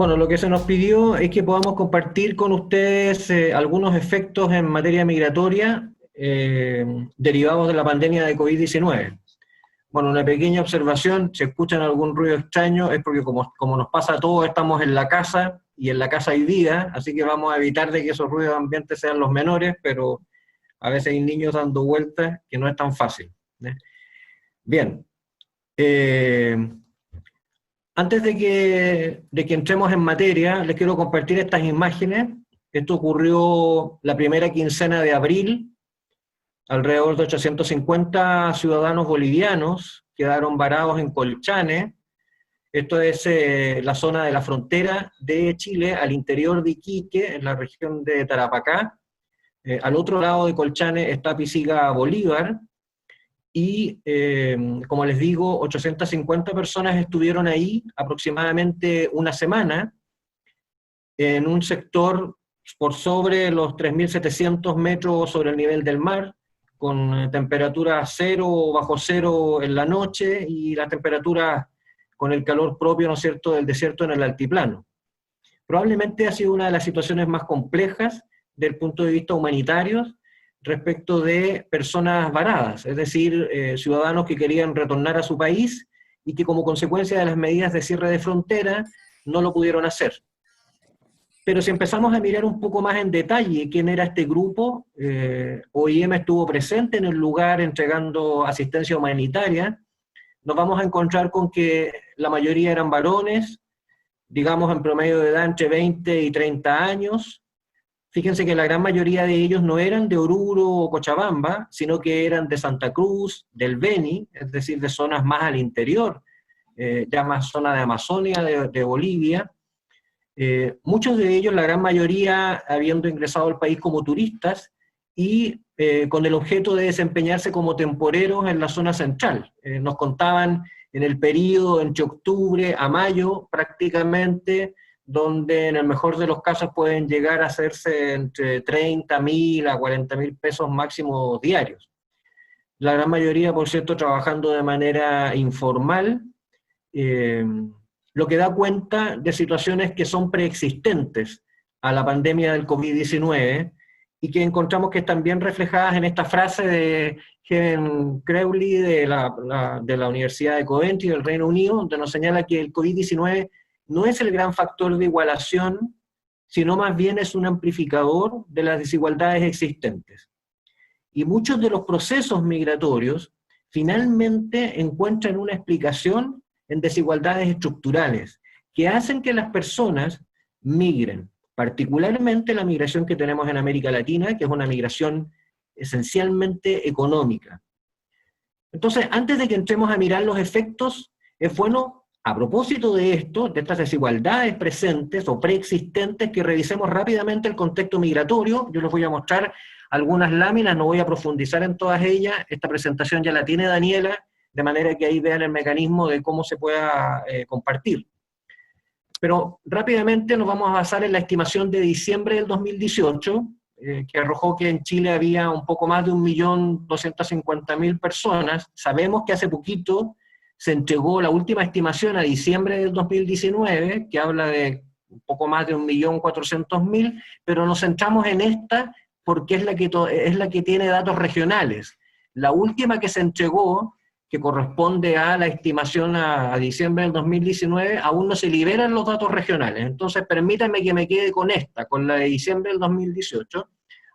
Bueno, lo que se nos pidió es que podamos compartir con ustedes algunos efectos en materia migratoria derivados de la pandemia de COVID-19. Bueno, una pequeña observación, si escuchan algún ruido extraño es porque como nos pasa a todos, estamos en la casa y en la casa hay vida, así que vamos a evitar de que esos ruidos ambientes sean los menores, pero a veces hay niños dando vueltas que no es tan fácil. Bien. Antes de que entremos en materia, les quiero compartir estas imágenes. Esto ocurrió la primera quincena de abril. Alrededor de 850 ciudadanos bolivianos quedaron varados en Colchane. Esto es la zona de la frontera de Chile al interior de Iquique, en la región de Tarapacá. Al otro lado de Colchane está Pisiga Bolívar. Y, como les digo, 850 personas estuvieron ahí aproximadamente una semana, en un sector por sobre los 3.700 metros sobre el nivel del mar, con temperatura cero o bajo cero en la noche, y la temperatura con el calor propio, ¿no es cierto?, del desierto en el altiplano. Probablemente ha sido una de las situaciones más complejas del punto de vista humanitario, respecto de personas varadas, es decir, ciudadanos que querían retornar a su país y que como consecuencia de las medidas de cierre de frontera no lo pudieron hacer. Pero si empezamos a mirar un poco más en detalle quién era este grupo, OIM estuvo presente en el lugar entregando asistencia humanitaria, nos vamos a encontrar con que la mayoría eran varones, digamos en promedio de edad entre 20 y 30 años. Fíjense que la gran mayoría de ellos no eran de Oruro o Cochabamba, sino que eran de Santa Cruz, del Beni, es decir, de zonas más al interior, ya más zona de Amazonia, de Bolivia. Muchos de ellos, la gran mayoría, habiendo ingresado al país como turistas y con el objeto de desempeñarse como temporeros en la zona central. Nos contaban en el periodo entre octubre a mayo prácticamente, donde en el mejor de los casos pueden llegar a hacerse entre 30.000 a 40.000 pesos máximo diarios. La gran mayoría, por cierto, trabajando de manera informal, lo que da cuenta de situaciones que son preexistentes a la pandemia del COVID-19 y que encontramos que están bien reflejadas en esta frase de Helen Crowley de la Universidad de Coventry del Reino Unido, donde nos señala que el COVID-19 no es el gran factor de igualación, sino más bien es un amplificador de las desigualdades existentes. Y muchos de los procesos migratorios finalmente encuentran una explicación en desigualdades estructurales que hacen que las personas migren, particularmente la migración que tenemos en América Latina, que es una migración esencialmente económica. Entonces, antes de que entremos a mirar los efectos, es bueno, a propósito de esto, de estas desigualdades presentes o preexistentes, que revisemos rápidamente el contexto migratorio. Yo les voy a mostrar algunas láminas, no voy a profundizar en todas ellas. Esta presentación ya la tiene Daniela, de manera que ahí vean el mecanismo de cómo se pueda compartir. Pero rápidamente nos vamos a basar en la estimación de diciembre del 2018, que arrojó que en Chile había un poco más de 1.250.000 personas. Sabemos que hace poquito se entregó la última estimación a diciembre del 2019, que habla de un poco más de 1.400.000, pero nos centramos en esta porque es la que tiene datos regionales. La última que se entregó, que corresponde a la estimación a diciembre del 2019, aún no se liberan los datos regionales. Entonces, permítanme que me quede con esta, con la de diciembre del 2018.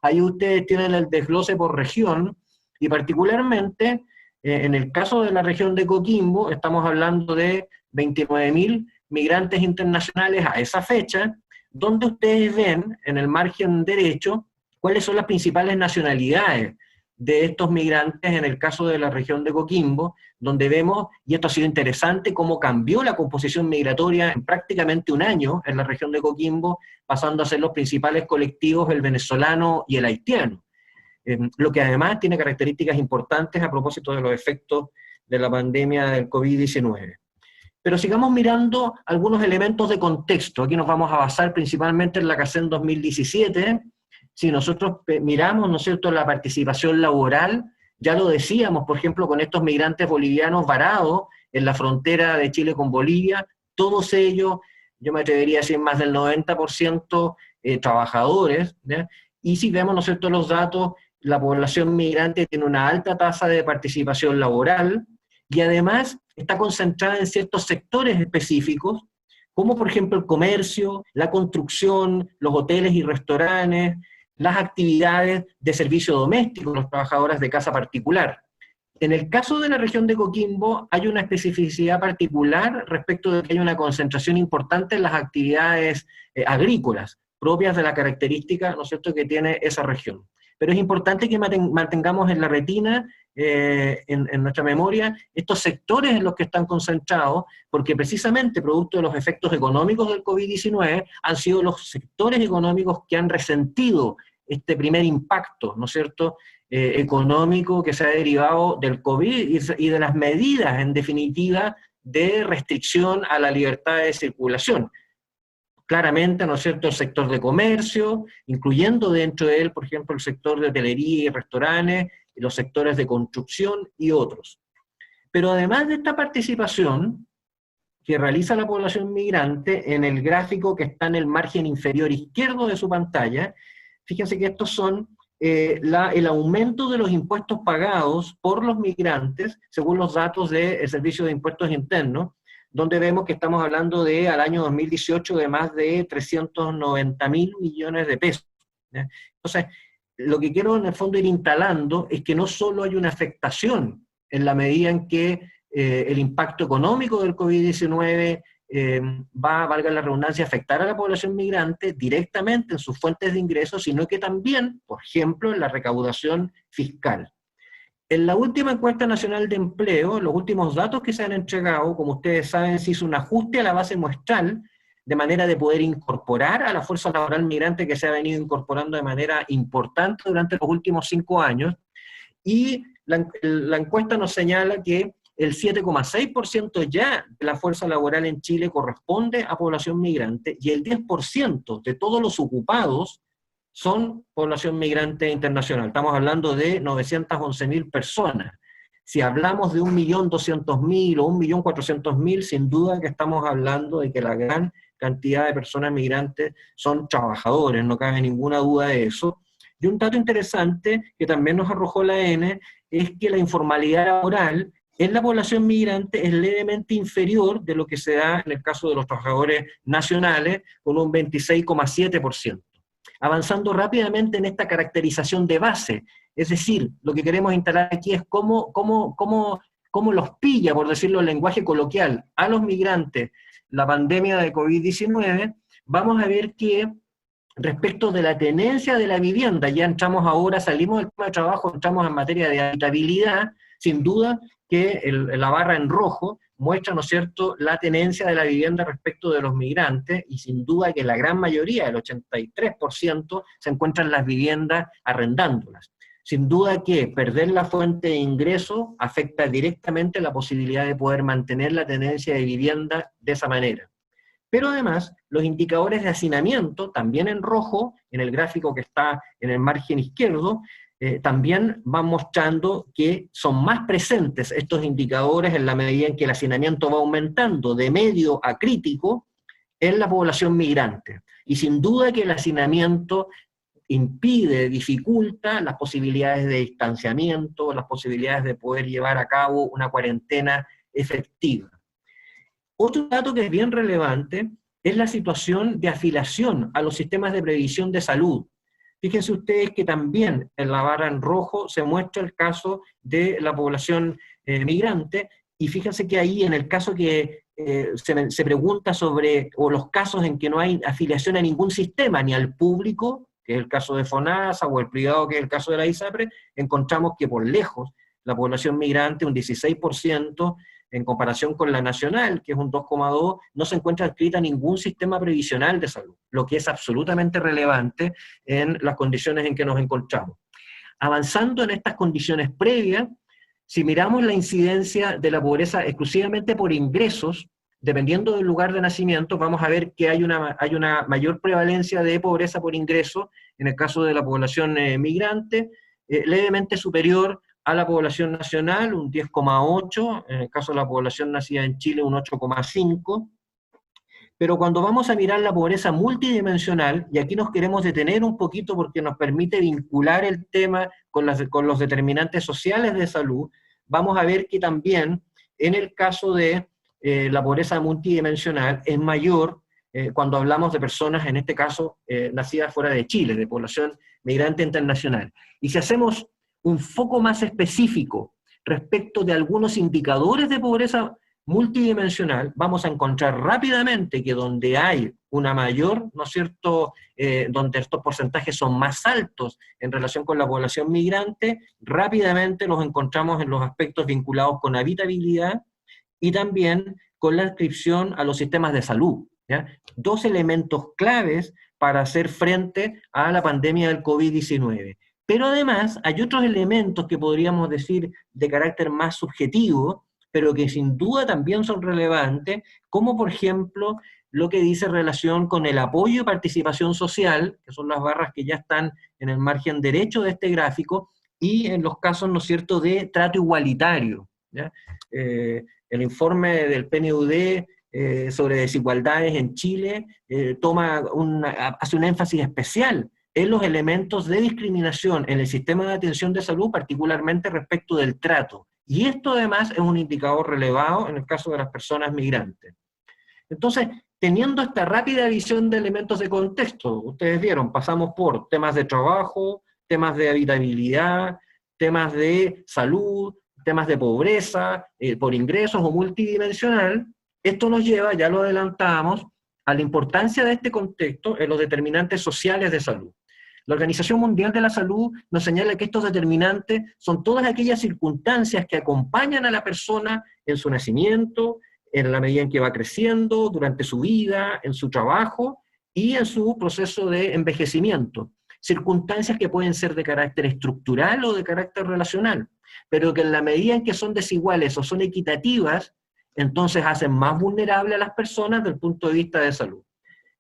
Ahí ustedes tienen el desglose por región, y particularmente, en el caso de la región de Coquimbo, estamos hablando de 29.000 migrantes internacionales a esa fecha, donde ustedes ven, en el margen derecho, cuáles son las principales nacionalidades de estos migrantes en el caso de la región de Coquimbo, donde vemos, y esto ha sido interesante, cómo cambió la composición migratoria en prácticamente un año en la región de Coquimbo, pasando a ser los principales colectivos el venezolano y el haitiano. Lo que además tiene características importantes a propósito de los efectos de la pandemia del COVID-19. Pero sigamos mirando algunos elementos de contexto. Aquí nos vamos a basar principalmente en la CACEN 2017. Si nosotros miramos, ¿no es cierto?, la participación laboral, ya lo decíamos, por ejemplo, con estos migrantes bolivianos varados en la frontera de Chile con Bolivia, todos ellos yo me atrevería a decir más del 90% trabajadores, ¿ya? Y si vemos, ¿no es cierto?, los datos, la población migrante tiene una alta tasa de participación laboral y además está concentrada en ciertos sectores específicos, como por ejemplo el comercio, la construcción, los hoteles y restaurantes, las actividades de servicio doméstico, los trabajadores de casa particular. En el caso de la región de Coquimbo hay una especificidad particular respecto de que hay una concentración importante en las actividades agrícolas, propias de la característica, ¿no es cierto?, que tiene esa región. Pero es importante que mantengamos en la retina, en nuestra memoria, estos sectores en los que están concentrados, porque precisamente producto de los efectos económicos del COVID-19 han sido los sectores económicos que han resentido este primer impacto, ¿no es cierto?, económico que se ha derivado del COVID y de las medidas, en definitiva, de restricción a la libertad de circulación. Claramente, ¿no es cierto?, el sector de comercio, incluyendo dentro de él, por ejemplo, el sector de hotelería y restaurantes, y los sectores de construcción y otros. Pero además de esta participación que realiza la población migrante, en el gráfico que está en el margen inferior izquierdo de su pantalla, fíjense que estos son el aumento de los impuestos pagados por los migrantes, según los datos del Servicio de Impuestos Internos, donde vemos que estamos hablando de, al año 2018, de más de 390.000 millones de pesos. ¿Ya? Entonces, lo que quiero en el fondo ir instalando es que no solo hay una afectación en la medida en que el impacto económico del COVID-19 va, valga la redundancia, a afectar a la población migrante directamente en sus fuentes de ingresos, sino que también, por ejemplo, en la recaudación fiscal. En la última encuesta nacional de empleo, los últimos datos que se han entregado, como ustedes saben, se hizo un ajuste a la base muestral, de manera de poder incorporar a la fuerza laboral migrante que se ha venido incorporando de manera importante durante los últimos 5 años, y la encuesta nos señala que el 7,6% ya de la fuerza laboral en Chile corresponde a población migrante, y el 10% de todos los ocupados son población migrante internacional. Estamos hablando de 911.000 personas. Si hablamos de 1.200.000 o 1.400.000, sin duda que estamos hablando de que la gran cantidad de personas migrantes son trabajadores, no cabe ninguna duda de eso. Y un dato interesante que también nos arrojó la ENE es que la informalidad laboral en la población migrante es levemente inferior de lo que se da en el caso de los trabajadores nacionales, con un 26,7%. Avanzando rápidamente en esta caracterización de base, es decir, lo que queremos instalar aquí es cómo los pilla, por decirlo en lenguaje coloquial, a los migrantes la pandemia de COVID-19, vamos a ver que respecto de la tenencia de la vivienda, ya entramos ahora, salimos del tema de trabajo, entramos en materia de habitabilidad, sin duda que la barra en rojo muestra, ¿no es cierto?, la tenencia de la vivienda respecto de los migrantes, y sin duda que la gran mayoría, el 83%, se encuentran las viviendas arrendándolas. Sin duda que perder la fuente de ingreso afecta directamente la posibilidad de poder mantener la tenencia de vivienda de esa manera. Pero además, los indicadores de hacinamiento, también en rojo, en el gráfico que está en el margen izquierdo, también van mostrando que son más presentes estos indicadores en la medida en que el hacinamiento va aumentando de medio a crítico en la población migrante. Y sin duda que el hacinamiento impide, dificulta las posibilidades de distanciamiento, las posibilidades de poder llevar a cabo una cuarentena efectiva. Otro dato que es bien relevante es la situación de afiliación a los sistemas de previsión de salud. Fíjense ustedes que también en la barra en rojo se muestra el caso de la población migrante, y fíjense que ahí en el caso que se pregunta sobre, o los casos en que no hay afiliación a ningún sistema, ni al público, que es el caso de FONASA, o el privado, que es el caso de la ISAPRE, encontramos que por lejos la población migrante, un 16%, en comparación con la nacional, que es un 2,2%, no se encuentra adscrita a ningún sistema previsional de salud, lo que es absolutamente relevante en las condiciones en que nos encontramos. Avanzando en estas condiciones previas, si miramos la incidencia de la pobreza exclusivamente por ingresos, dependiendo del lugar de nacimiento, vamos a ver que hay una mayor prevalencia de pobreza por ingreso en el caso de la población migrante, levemente superior a la población nacional, un 10,8, en el caso de la población nacida en Chile, un 8,5, Pero cuando vamos a mirar la pobreza multidimensional, y aquí nos queremos detener un poquito porque nos permite vincular el tema con los determinantes sociales de salud, vamos a ver que también en el caso de la pobreza multidimensional es mayor cuando hablamos de personas, en este caso, nacidas fuera de Chile, de población migrante internacional. Y si hacemos un foco más específico respecto de algunos indicadores de pobreza multidimensional, vamos a encontrar rápidamente que donde hay una mayor, ¿no es cierto?, donde estos porcentajes son más altos en relación con la población migrante, rápidamente los encontramos en los aspectos vinculados con habitabilidad y también con la inscripción a los sistemas de salud, ¿ya? Dos elementos claves para hacer frente a la pandemia del COVID-19. Pero además hay otros elementos que podríamos decir de carácter más subjetivo, pero que sin duda también son relevantes, como por ejemplo lo que dice relación con el apoyo y participación social, que son las barras que ya están en el margen derecho de este gráfico, y en los casos, ¿no es cierto?, de trato igualitario, ¿ya? El informe del PNUD sobre desigualdades en Chile hace un énfasis especial en los elementos de discriminación en el sistema de atención de salud, particularmente respecto del trato. Y esto además es un indicador relevado en el caso de las personas migrantes. Entonces, teniendo esta rápida visión de elementos de contexto, ustedes vieron, pasamos por temas de trabajo, temas de habitabilidad, temas de salud, temas de pobreza, por ingresos o multidimensional. Esto nos lleva, ya lo adelantamos, a la importancia de este contexto en los determinantes sociales de salud. La Organización Mundial de la Salud nos señala que estos determinantes son todas aquellas circunstancias que acompañan a la persona en su nacimiento, en la medida en que va creciendo, durante su vida, en su trabajo y en su proceso de envejecimiento. Circunstancias que pueden ser de carácter estructural o de carácter relacional, pero que en la medida en que son desiguales o son equitativas, entonces hacen más vulnerables a las personas desde el punto de vista de salud.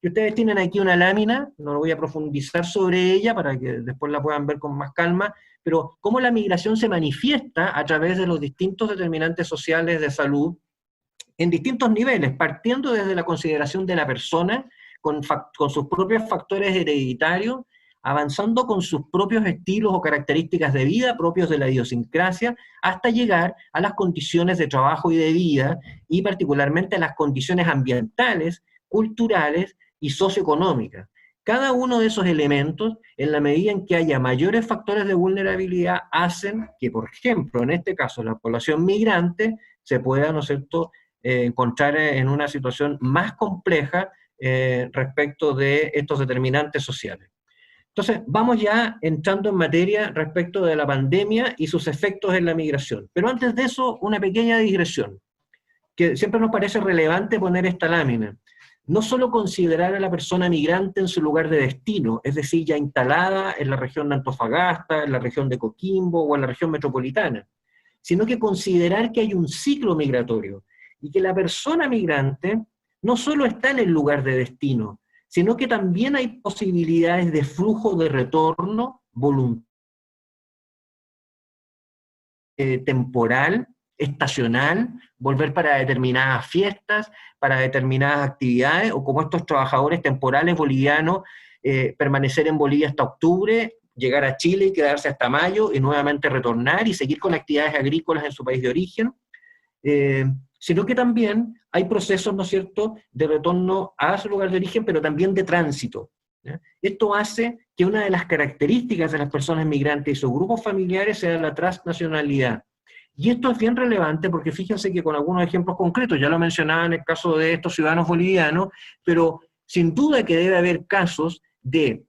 Y ustedes tienen aquí una lámina, no voy a profundizar sobre ella para que después la puedan ver con más calma, pero cómo la migración se manifiesta a través de los distintos determinantes sociales de salud en distintos niveles, partiendo desde la consideración de la persona, con sus propios factores hereditarios, avanzando con sus propios estilos o características de vida propios de la idiosincrasia, hasta llegar a las condiciones de trabajo y de vida, y particularmente a las condiciones ambientales, culturales y socioeconómicas. Cada uno de esos elementos, en la medida en que haya mayores factores de vulnerabilidad, hacen que, por ejemplo, en este caso, la población migrante se pueda, ¿no es cierto?, encontrar en una situación más compleja respecto de estos determinantes sociales. Entonces, vamos ya entrando en materia respecto de la pandemia y sus efectos en la migración. Pero antes de eso, una pequeña digresión, que siempre nos parece relevante poner esta lámina. No solo considerar a la persona migrante en su lugar de destino, es decir, ya instalada en la región de Antofagasta, en la región de Coquimbo o en la región metropolitana, sino que considerar que hay un ciclo migratorio y que la persona migrante no solo está en el lugar de destino, sino que también hay posibilidades de flujo de retorno voluntario, temporal, estacional, volver para determinadas fiestas, para determinadas actividades, o como estos trabajadores temporales bolivianos, permanecer en Bolivia hasta octubre, llegar a Chile y quedarse hasta mayo, y nuevamente retornar y seguir con actividades agrícolas en su país de origen, sino que también hay procesos, ¿no es cierto?, de retorno a su lugar de origen, pero también de tránsito, ¿ya? Esto hace que una de las características de las personas migrantes y sus grupos familiares sea la transnacionalidad. Y esto es bien relevante porque fíjense que con algunos ejemplos concretos, ya lo mencionaba en el caso de estos ciudadanos bolivianos, pero sin duda que debe haber casos de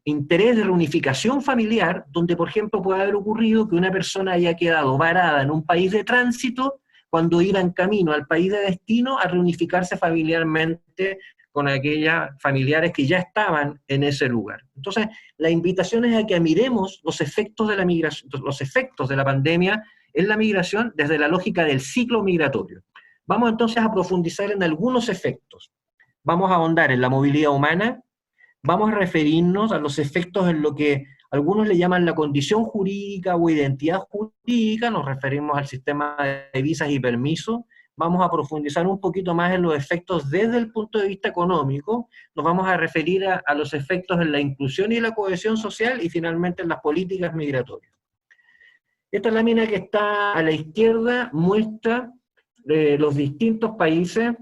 interés de reunificación familiar, donde por ejemplo puede haber ocurrido que una persona haya quedado varada en un país de tránsito cuando iba en camino al país de destino a reunificarse familiarmente con aquellos familiares que ya estaban en ese lugar. Entonces, la invitación es a que miremos los efectos de la migración, los efectos de la pandemia en la migración desde la lógica del ciclo migratorio. Vamos entonces a profundizar en algunos efectos. Vamos a ahondar en la movilidad humana, vamos a referirnos a los efectos en lo que algunos le llaman la condición jurídica o identidad jurídica, nos referimos al sistema de visas y permisos, vamos a profundizar un poquito más en los efectos desde el punto de vista económico, nos vamos a referir a los efectos en la inclusión y la cohesión social y finalmente en las políticas migratorias. Esta lámina que está a la izquierda muestra los distintos países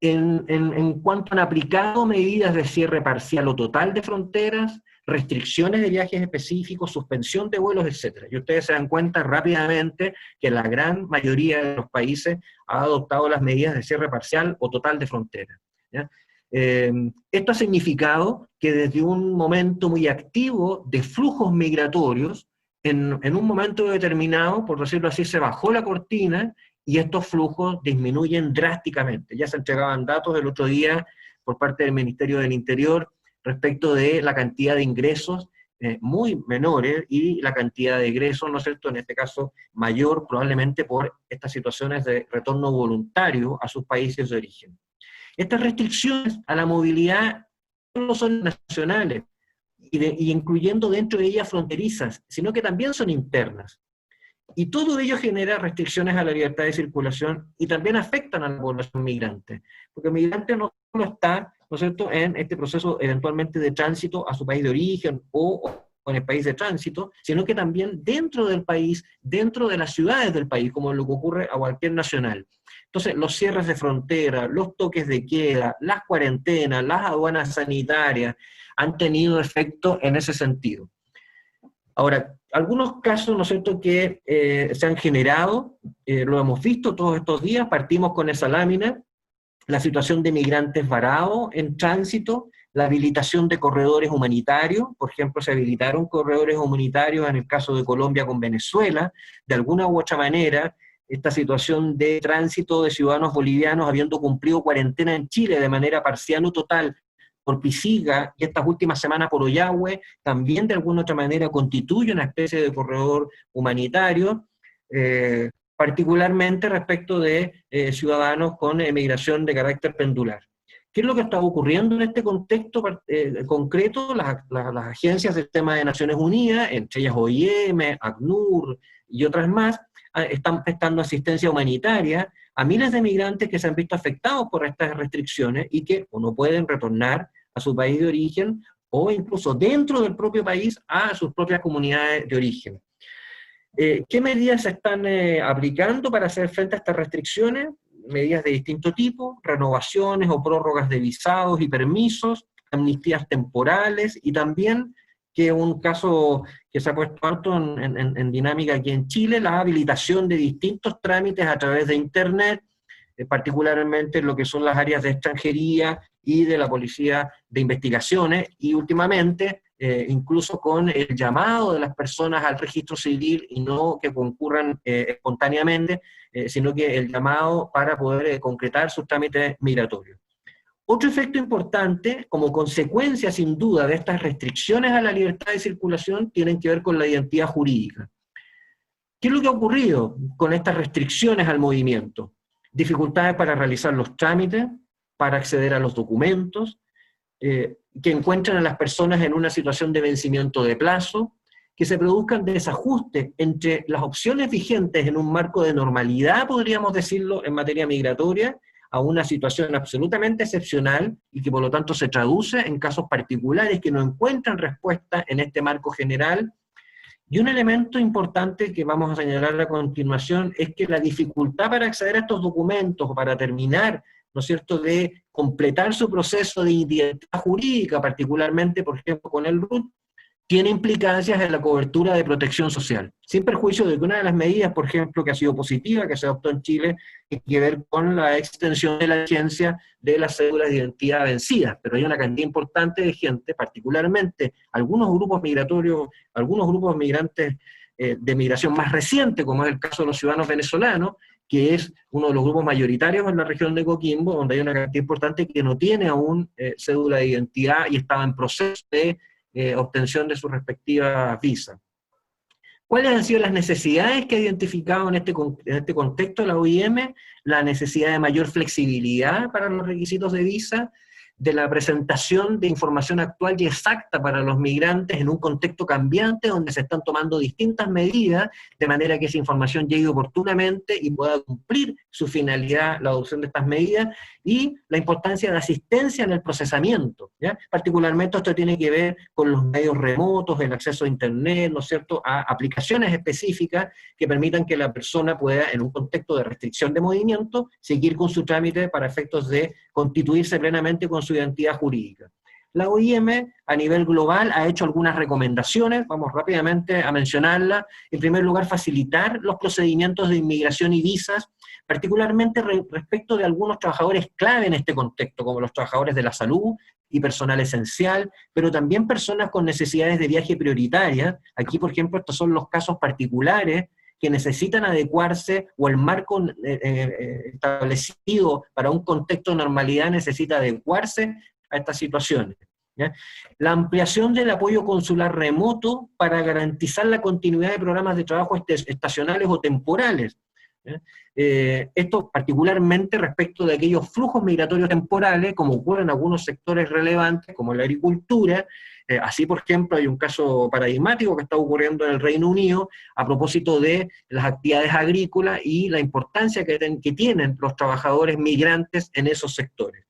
en cuanto han aplicado medidas de cierre parcial o total de fronteras, restricciones de viajes específicos, suspensión de vuelos, etc. Y ustedes se dan cuenta rápidamente que la gran mayoría de los países ha adoptado las medidas de cierre parcial o total de fronteras, ¿ya? Esto ha significado que desde un momento muy activo de flujos migratorios, en un momento determinado, por decirlo así, se bajó la cortina y estos flujos disminuyen drásticamente. Ya se entregaban datos el otro día por parte del Ministerio del Interior respecto de la cantidad de ingresos muy menores y la cantidad de egresos, ¿no es cierto?, en este caso mayor probablemente por estas situaciones de retorno voluntario a sus países de origen. Estas restricciones a la movilidad no son nacionales, y incluyendo dentro de ellas fronterizas, sino que también son internas. Y todo ello genera restricciones a la libertad de circulación y también afectan a la población migrante, porque el migrante no solo está, ¿no es cierto?, en este proceso eventualmente de tránsito a su país de origen o en el país de tránsito, sino que también dentro del país, dentro de las ciudades del país, como lo que ocurre a cualquier nacional. Entonces, los cierres de frontera, los toques de queda, las cuarentenas, las aduanas sanitarias, han tenido efecto en ese sentido. Ahora, algunos casos, ¿no es cierto?, que se han generado, lo hemos visto todos estos días, partimos con esa lámina, la situación de migrantes varados en tránsito, la habilitación de corredores humanitarios, por ejemplo, se habilitaron corredores humanitarios en el caso de Colombia con Venezuela, de alguna u otra manera, esta situación de tránsito de ciudadanos bolivianos habiendo cumplido cuarentena en Chile de manera parcial o total, por Pisiga y estas últimas semanas por Ollagüe, también de alguna otra manera constituye una especie de corredor humanitario, particularmente respecto de ciudadanos con emigración de carácter pendular. ¿Qué es lo que está ocurriendo en este contexto concreto? Las agencias del sistema de Naciones Unidas, entre ellas OIM, ACNUR y otras más, están prestando asistencia humanitaria a miles de migrantes que se han visto afectados por estas restricciones y que o no pueden retornar a su país de origen o incluso dentro del propio país a sus propias comunidades de origen. ¿Qué medidas se están aplicando para hacer frente a estas restricciones? Medidas de distinto tipo, renovaciones o prórrogas de visados y permisos, amnistías temporales y también, que es un caso que se ha puesto harto en dinámica aquí en Chile, la habilitación de distintos trámites a través de Internet, particularmente en lo que son las áreas de extranjería y de la policía de investigaciones, y últimamente incluso con el llamado de las personas al registro civil y no que concurran espontáneamente, sino que el llamado para poder concretar sus trámites migratorios. Otro efecto importante, como consecuencia sin duda de estas restricciones a la libertad de circulación, tienen que ver con la identidad jurídica. ¿Qué es lo que ha ocurrido con estas restricciones al movimiento? Dificultades para realizar los trámites, para acceder a los documentos, que encuentran a las personas en una situación de vencimiento de plazo, que se produzcan desajustes entre las opciones vigentes en un marco de normalidad, podríamos decirlo, en materia migratoria, a una situación absolutamente excepcional y que por lo tanto se traduce en casos particulares que no encuentran respuesta en este marco general. Y un elemento importante que vamos a señalar a continuación es que la dificultad para acceder a estos documentos o para terminar, ¿no es cierto?, de completar su proceso de identidad jurídica, particularmente, por ejemplo, con el RUT, tiene implicancias en la cobertura de protección social, sin perjuicio de que una de las medidas, por ejemplo, que ha sido positiva, que se adoptó en Chile, tiene que ver con la extensión de la vigencia de las cédulas de identidad vencidas, pero hay una cantidad importante de gente, particularmente algunos grupos migratorios, algunos grupos migrantes de migración más reciente, como es el caso de los ciudadanos venezolanos, que es uno de los grupos mayoritarios en la región de Coquimbo, donde hay una cantidad importante que no tiene aún cédula de identidad y estaba en proceso de obtención de su respectiva visa. ¿Cuáles han sido las necesidades que ha identificado en este contexto la OIM? La necesidad de mayor flexibilidad para los requisitos de visa, de la presentación de información actual y exacta para los migrantes en un contexto cambiante donde se están tomando distintas medidas de manera que esa información llegue oportunamente y pueda cumplir su finalidad, la adopción de estas medidas, y la importancia de asistencia en el procesamiento, ¿ya? Particularmente esto tiene que ver con los medios remotos, el acceso a Internet, ¿no es cierto?, a aplicaciones específicas que permitan que la persona pueda, en un contexto de restricción de movimiento, seguir con su trámite para efectos de constituirse plenamente con su identidad jurídica. La OIM a nivel global ha hecho algunas recomendaciones, vamos rápidamente a mencionarlas. En primer lugar, facilitar los procedimientos de inmigración y visas, particularmente respecto de algunos trabajadores clave en este contexto, como los trabajadores de la salud y personal esencial, pero también personas con necesidades de viaje prioritarias. Aquí, por ejemplo, estos son los casos particulares que necesitan adecuarse, o el marco establecido para un contexto de normalidad necesita adecuarse a estas situaciones, ¿ya? La ampliación del apoyo consular remoto para garantizar la continuidad de programas de trabajo estacionales o temporales, ¿ya? Esto particularmente respecto de aquellos flujos migratorios temporales, como ocurre en algunos sectores relevantes, como la agricultura. Así, por ejemplo, hay un caso paradigmático que está ocurriendo en el Reino Unido a propósito de las actividades agrícolas y la importancia que tienen los trabajadores migrantes en esos sectores.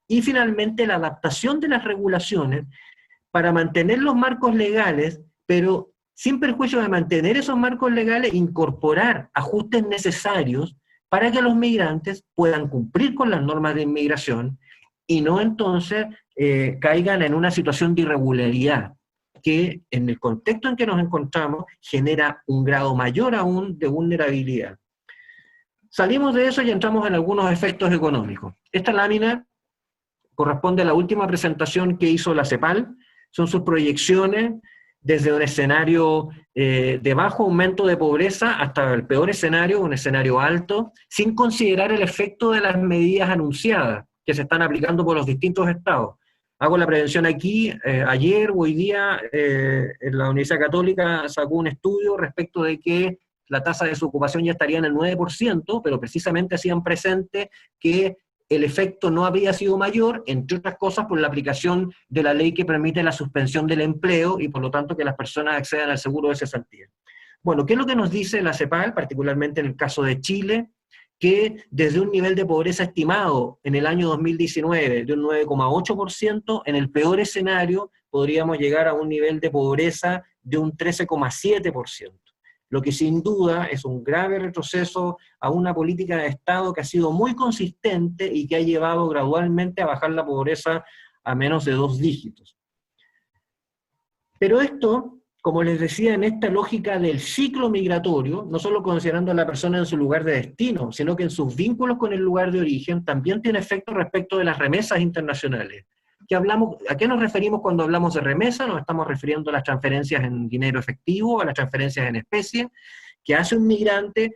Y finalmente, la adaptación de las regulaciones para mantener los marcos legales, pero sin perjuicio de mantener esos marcos legales, incorporar ajustes necesarios para que los migrantes puedan cumplir con las normas de inmigración y no entonces caigan en una situación de irregularidad, que en el contexto en que nos encontramos genera un grado mayor aún de vulnerabilidad. Salimos de eso y entramos en algunos efectos económicos. Esta lámina corresponde a la última presentación que hizo la CEPAL, son sus proyecciones desde un escenario de bajo aumento de pobreza hasta el peor escenario, un escenario alto, sin considerar el efecto de las medidas anunciadas que se están aplicando por los distintos estados. Hago la prevención aquí. Ayer o hoy día la Universidad Católica sacó un estudio respecto de que la tasa de desocupación ya estaría en el 9%, pero precisamente hacían presente que el efecto no había sido mayor, entre otras cosas por la aplicación de la ley que permite la suspensión del empleo y por lo tanto que las personas accedan al seguro de cesantía. Bueno, ¿qué es lo que nos dice la CEPAL, particularmente en el caso de Chile? Que desde un nivel de pobreza estimado en el año 2019 de un 9,8%, en el peor escenario podríamos llegar a un nivel de pobreza de un 13,7%. Lo que sin duda es un grave retroceso a una política de Estado que ha sido muy consistente y que ha llevado gradualmente a bajar la pobreza a menos de 2 dígitos. Pero esto, como les decía, en esta lógica del ciclo migratorio, no solo considerando a la persona en su lugar de destino, sino que en sus vínculos con el lugar de origen, también tiene efecto respecto de las remesas internacionales. ¿A qué nos referimos cuando hablamos de remesa? Nos estamos refiriendo a las transferencias en dinero efectivo, a las transferencias en especie, que hace un migrante,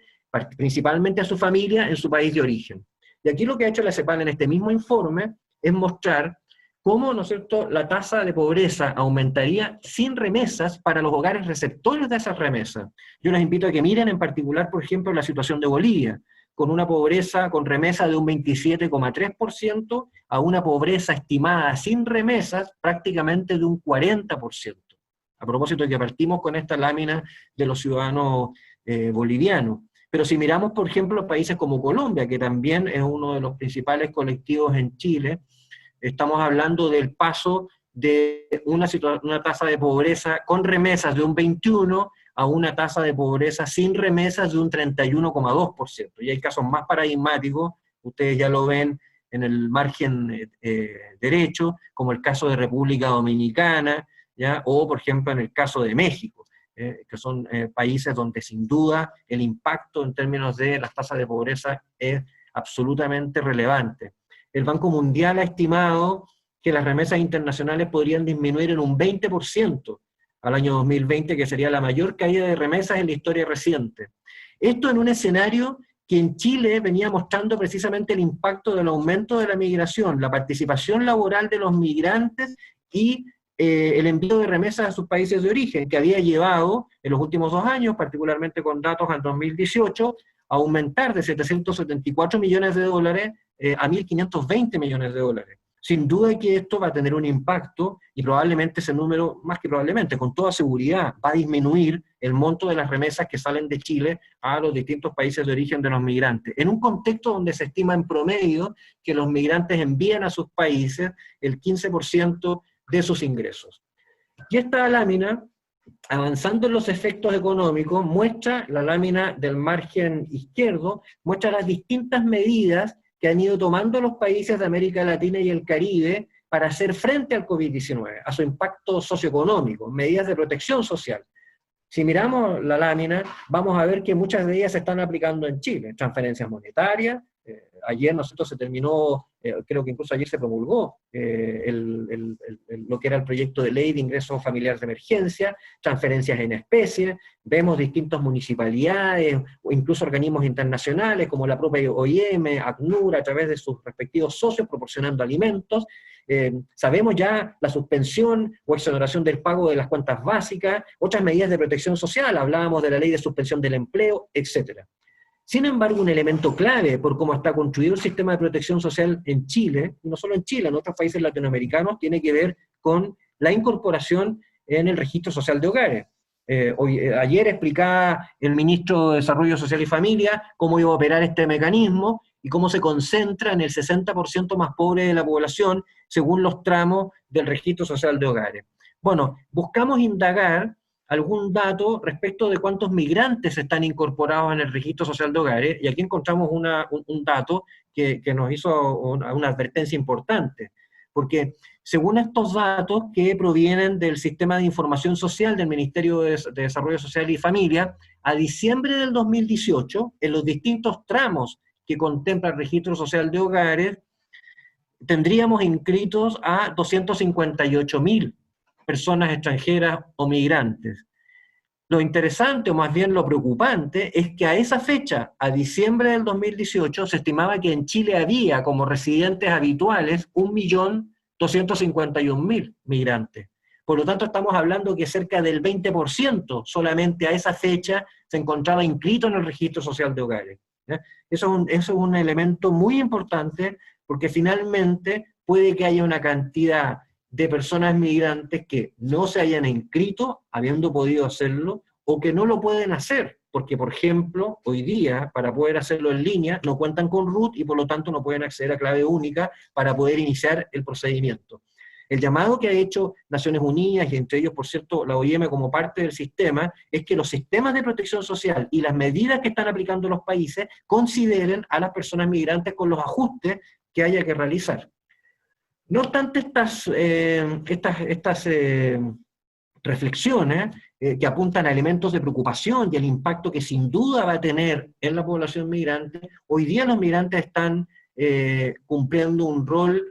principalmente a su familia, en su país de origen. Y aquí lo que ha hecho la CEPAL en este mismo informe es mostrar cómo, ¿no es cierto?, la tasa de pobreza aumentaría sin remesas para los hogares receptores de esas remesas. Yo les invito a que miren en particular, por ejemplo, la situación de Bolivia, con una pobreza con remesa de un 27,3% a una pobreza estimada sin remesas prácticamente de un 40%. A propósito de que partimos con esta lámina de los ciudadanos bolivianos. Pero si miramos, por ejemplo, países como Colombia, que también es uno de los principales colectivos en Chile, estamos hablando del paso de una tasa de pobreza con remesas de un 21% a una tasa de pobreza sin remesas de un 31,2%. Y hay casos más paradigmáticos, ustedes ya lo ven en el margen derecho, como el caso de República Dominicana, ¿ya? O por ejemplo en el caso de México, que son países donde sin duda el impacto en términos de las tasas de pobreza es absolutamente relevante. El Banco Mundial ha estimado que las remesas internacionales podrían disminuir en un 20% al año 2020, que sería la mayor caída de remesas en la historia reciente. Esto en un escenario que en Chile venía mostrando precisamente el impacto del aumento de la migración, la participación laboral de los migrantes y el envío de remesas a sus países de origen, que había llevado en los últimos 2 años, particularmente con datos al 2018, a aumentar de $774 millones a 1.520 millones. O sin duda que esto va a tener un impacto y probablemente ese número, más que probablemente, con toda seguridad, va a disminuir el monto de las remesas que salen de Chile a los distintos países de origen de los migrantes, en un contexto donde se estima en promedio que los migrantes envían a sus países el 15% de sus ingresos. Y esta lámina, avanzando en los efectos económicos, muestra la lámina del margen izquierdo, muestra las distintas medidas que han ido tomando los países de América Latina y el Caribe para hacer frente al COVID-19, a su impacto socioeconómico, medidas de protección social. Si miramos la lámina, vamos a ver que muchas de ellas se están aplicando en Chile. Transferencias monetarias, ayer nosotros se terminó, creo que incluso ayer se promulgó lo que era el proyecto de ley de ingresos familiares de emergencia, transferencias en especie, vemos distintas municipalidades, o incluso organismos internacionales como la propia OIM, ACNUR, a través de sus respectivos socios proporcionando alimentos. Sabemos ya la suspensión o exoneración del pago de las cuentas básicas, otras medidas de protección social, hablábamos de la ley de suspensión del empleo, etc. Sin embargo, un elemento clave por cómo está construido el sistema de protección social en Chile, y no solo en Chile, en otros países latinoamericanos, tiene que ver con la incorporación en el registro social de hogares. Ayer explicaba el ministro de Desarrollo Social y Familia cómo iba a operar este mecanismo y cómo se concentra en el 60% más pobre de la población según los tramos del registro social de hogares. Bueno, buscamos indagar algún dato respecto de cuántos migrantes están incorporados en el registro social de hogares, y aquí encontramos un dato que nos hizo una advertencia importante, porque según estos datos que provienen del Sistema de Información Social del Ministerio de Desarrollo Social y Familia, a diciembre del 2018, en los distintos tramos que contempla el registro social de hogares, tendríamos inscritos a 258.000 personas extranjeras o migrantes. Lo interesante, o más bien lo preocupante, es que a esa fecha, a diciembre del 2018, se estimaba que en Chile había como residentes habituales 1.251.000 migrantes. Por lo tanto, estamos hablando que cerca del 20% solamente a esa fecha se encontraba inscrito en el registro social de hogares. Eso es un elemento muy importante, porque finalmente puede que haya una cantidad de personas migrantes que no se hayan inscrito, habiendo podido hacerlo, o que no lo pueden hacer, porque, por ejemplo, hoy día, para poder hacerlo en línea, no cuentan con RUT y por lo tanto no pueden acceder a clave única para poder iniciar el procedimiento. El llamado que ha hecho Naciones Unidas, y entre ellos, por cierto, la OIM como parte del sistema, es que los sistemas de protección social y las medidas que están aplicando los países consideren a las personas migrantes con los ajustes que haya que realizar. No obstante, estas reflexiones que apuntan a elementos de preocupación y el impacto que sin duda va a tener en la población migrante, hoy día los migrantes están cumpliendo un rol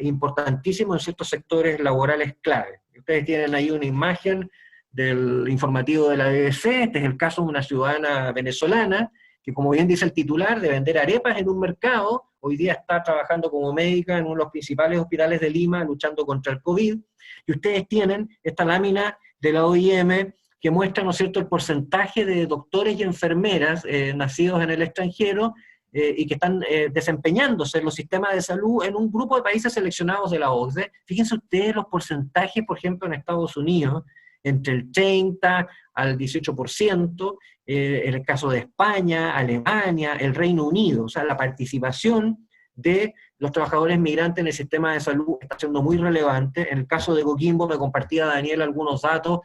importantísimo en ciertos sectores laborales clave. Ustedes tienen ahí una imagen del informativo de la BBC, este es el caso de una ciudadana venezolana, que como bien dice el titular, de vender arepas en un mercado, hoy día está trabajando como médica en uno de los principales hospitales de Lima, luchando contra el COVID, y ustedes tienen esta lámina de la OIM que muestra, ¿no es cierto?, el porcentaje de doctores y enfermeras nacidos en el extranjero y que están desempeñándose en los sistemas de salud en un grupo de países seleccionados de la OCDE. Fíjense ustedes los porcentajes, por ejemplo, en Estados Unidos, entre el 30 al 18%, en el caso de España, Alemania, el Reino Unido. O sea, la participación de los trabajadores migrantes en el sistema de salud está siendo muy relevante. En el caso de Coquimbo, me compartía Daniel algunos datos,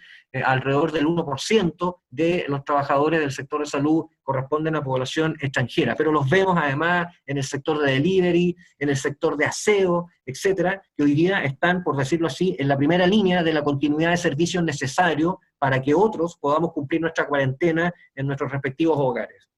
alrededor del 1% de los trabajadores del sector de salud corresponden a población extranjera, pero los vemos además en el sector de delivery, en el sector de aseo, etcétera, que hoy día están, por decirlo así, en la primera línea de la continuidad de servicios necesarios para que otros podamos cumplir nuestra cuarentena en nuestros respectivos hogares.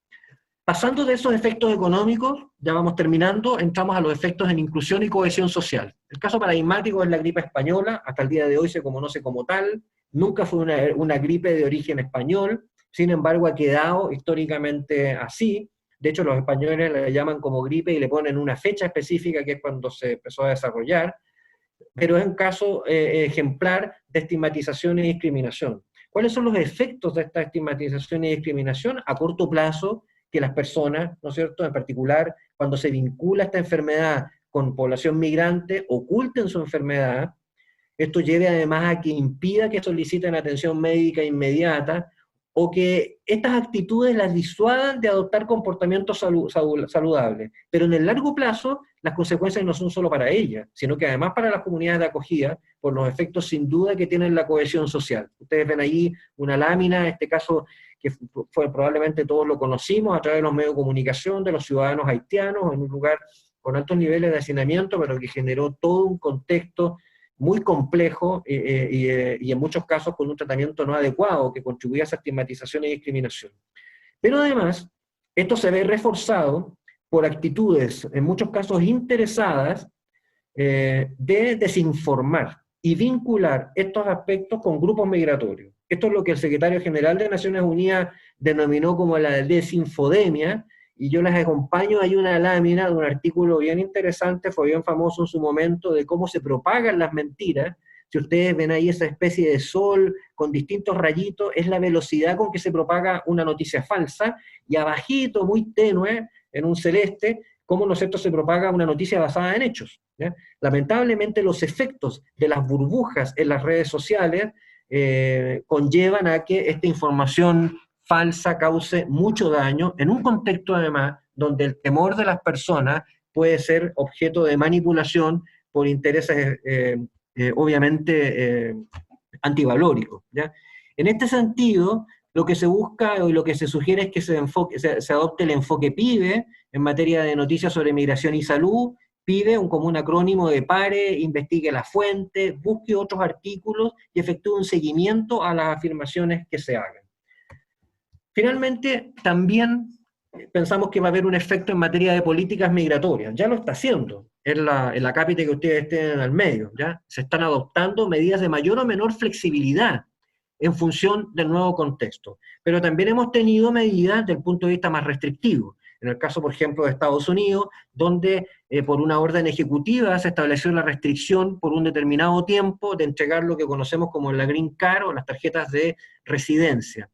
Pasando de esos efectos económicos, ya vamos terminando, entramos a los efectos en inclusión y cohesión social. El caso paradigmático es la gripe española, hasta el día de hoy se conoce como tal, nunca fue una gripe de origen español, sin embargo ha quedado históricamente así. De hecho, los españoles la llaman como gripe y le ponen una fecha específica que es cuando se empezó a desarrollar, pero es un caso ejemplar de estigmatización y discriminación. ¿Cuáles son los efectos de esta estigmatización y discriminación? A corto plazo, que las personas, ¿no es cierto?, en particular cuando se vincula esta enfermedad con población migrante oculten su enfermedad. Esto lleve además a que impida que soliciten atención médica inmediata, o que estas actitudes las disuadan de adoptar comportamientos saludables. Pero en el largo plazo, las consecuencias no son solo para ellas, sino que además para las comunidades de acogida, por los efectos sin duda que tienen la cohesión social. Ustedes ven ahí una lámina, en este caso que fue, probablemente todos lo conocimos a través de los medios de comunicación, de los ciudadanos haitianos, en un lugar con altos niveles de hacinamiento, pero que generó todo un contexto muy complejo y en muchos casos con un tratamiento no adecuado que contribuía a esa estigmatización y discriminación. Pero además, esto se ve reforzado por actitudes, en muchos casos interesadas, de desinformar y vincular estos aspectos con grupos migratorios. Esto es lo que el secretario general de Naciones Unidas denominó como la desinfodemia, y yo les acompaño, hay una lámina de un artículo bien interesante, fue bien famoso en su momento, de cómo se propagan las mentiras. Si ustedes ven ahí esa especie de sol con distintos rayitos, es la velocidad con que se propaga una noticia falsa, y abajito, muy tenue, en un celeste, cómo, ¿no es cierto?, se propaga una noticia basada en hechos, ¿ya? Lamentablemente los efectos de las burbujas en las redes sociales conllevan a que esta información falsa cause mucho daño, en un contexto además donde el temor de las personas puede ser objeto de manipulación por intereses obviamente antivalóricos, ¿ya? En este sentido, lo que se busca y lo que se sugiere es que se adopte el enfoque PIBE en materia de noticias sobre migración y salud. PIBE, un común acrónimo de pare, investigue la fuente, busque otros artículos y efectúe un seguimiento a las afirmaciones que se hagan. Finalmente, también pensamos que va a haber un efecto en materia de políticas migratorias. Ya lo está haciendo en la cápita que ustedes tienen al medio, ¿ya? Se están adoptando medidas de mayor o menor flexibilidad en función del nuevo contexto. Pero también hemos tenido medidas desde el punto de vista más restrictivo. En el caso, por ejemplo, de Estados Unidos, donde por una orden ejecutiva se estableció la restricción por un determinado tiempo de entregar lo que conocemos como la Green Card o las tarjetas de residencia.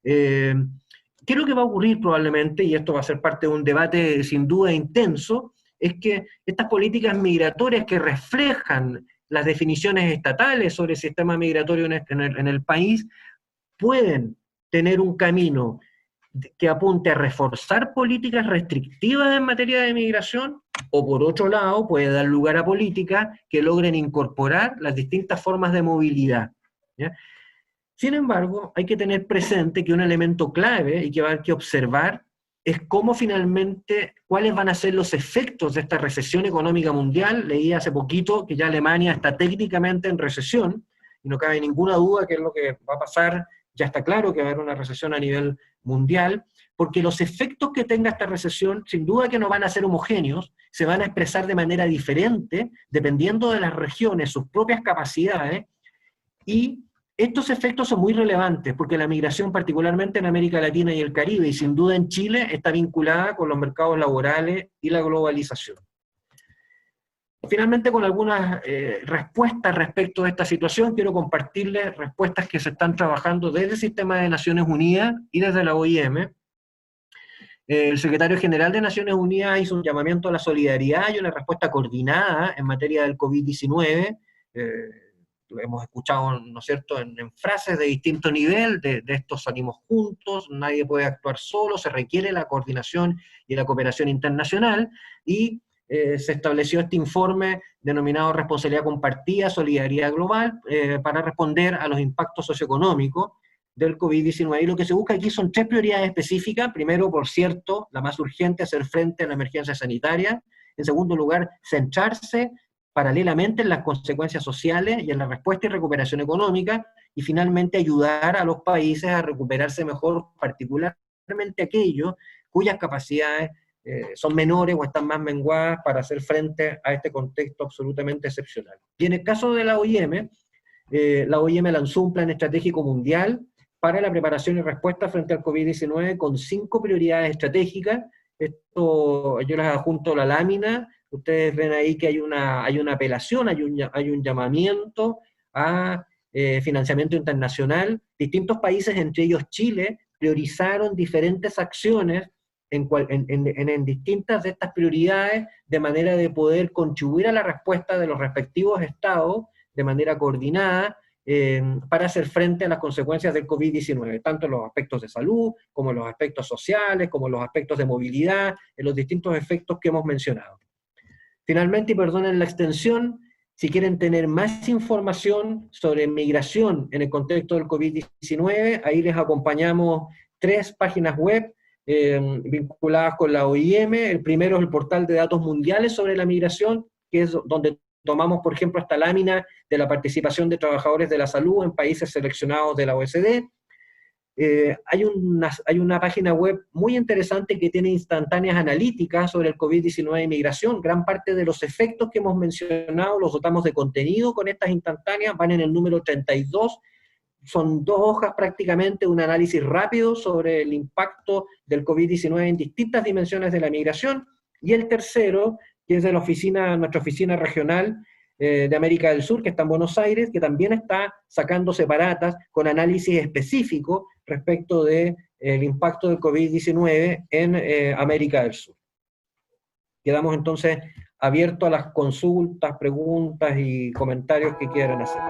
¿Qué es lo que va a ocurrir probablemente? Y esto va a ser parte de un debate sin duda intenso, es que estas políticas migratorias que reflejan las definiciones estatales sobre el sistema migratorio en el país pueden tener un camino que apunte a reforzar políticas restrictivas en materia de migración, o por otro lado puede dar lugar a políticas que logren incorporar las distintas formas de movilidad, ¿ya? Sin embargo, hay que tener presente que un elemento clave y que va a haber que observar es cómo finalmente, cuáles van a ser los efectos de esta recesión económica mundial. Leí hace poquito que ya Alemania está técnicamente en recesión, y no cabe ninguna duda que es lo que va a pasar, ya está claro que va a haber una recesión a nivel mundial, porque los efectos que tenga esta recesión, sin duda que no van a ser homogéneos, se van a expresar de manera diferente, dependiendo de las regiones, sus propias capacidades, y estos efectos son muy relevantes, porque la migración, particularmente en América Latina y el Caribe, y sin duda en Chile, está vinculada con los mercados laborales y la globalización. Finalmente, con algunas respuestas respecto a esta situación, quiero compartirles respuestas que se están trabajando desde el Sistema de Naciones Unidas y desde la OIM. El secretario general de Naciones Unidas hizo un llamamiento a la solidaridad y una respuesta coordinada en materia del COVID-19, lo hemos escuchado, ¿no es cierto?, en frases de distinto nivel, de estos salimos juntos, nadie puede actuar solo, se requiere la coordinación y la cooperación internacional, y se estableció este informe denominado Responsabilidad Compartida, Solidaridad Global, para responder a los impactos socioeconómicos del COVID-19. Y lo que se busca aquí son 3 prioridades específicas. Primero, por cierto, la más urgente, hacer frente a la emergencia sanitaria. En segundo lugar, centrarse paralelamente en las consecuencias sociales y en la respuesta y recuperación económica, y finalmente ayudar a los países a recuperarse mejor, particularmente aquellos cuyas capacidades son menores o están más menguadas para hacer frente a este contexto absolutamente excepcional. Y en el caso de la OIM lanzó un plan estratégico mundial para la preparación y respuesta frente al COVID-19 con 5 prioridades estratégicas. Esto, yo les adjunto la lámina. Ustedes ven ahí que hay una apelación, hay un llamamiento a financiamiento internacional. Distintos países, entre ellos Chile, priorizaron diferentes acciones en distintas de estas prioridades, de manera de poder contribuir a la respuesta de los respectivos estados de manera coordinada, para hacer frente a las consecuencias del COVID-19, tanto en los aspectos de salud, como en los aspectos sociales, como en los aspectos de movilidad, en los distintos efectos que hemos mencionado. Finalmente, y perdonen la extensión, si quieren tener más información sobre migración en el contexto del COVID-19, ahí les acompañamos 3 páginas web vinculadas con la OIM. El primero es el portal de datos mundiales sobre la migración, que es donde tomamos, por ejemplo, esta lámina de la participación de trabajadores de la salud en países seleccionados de la OECD. Hay una página web muy interesante que tiene instantáneas analíticas sobre el COVID-19 y migración. Gran parte de los efectos que hemos mencionado los dotamos de contenido con estas instantáneas, van en el número 32. Son 2 hojas prácticamente, un análisis rápido sobre el impacto del COVID-19 en distintas dimensiones de la migración. Y el tercero, que es de nuestra oficina regional de América del Sur, que está en Buenos Aires, que también está sacando separatas con análisis específico respecto del impacto del COVID-19 en América del Sur. Quedamos entonces abiertos a las consultas, preguntas y comentarios que quieran hacer.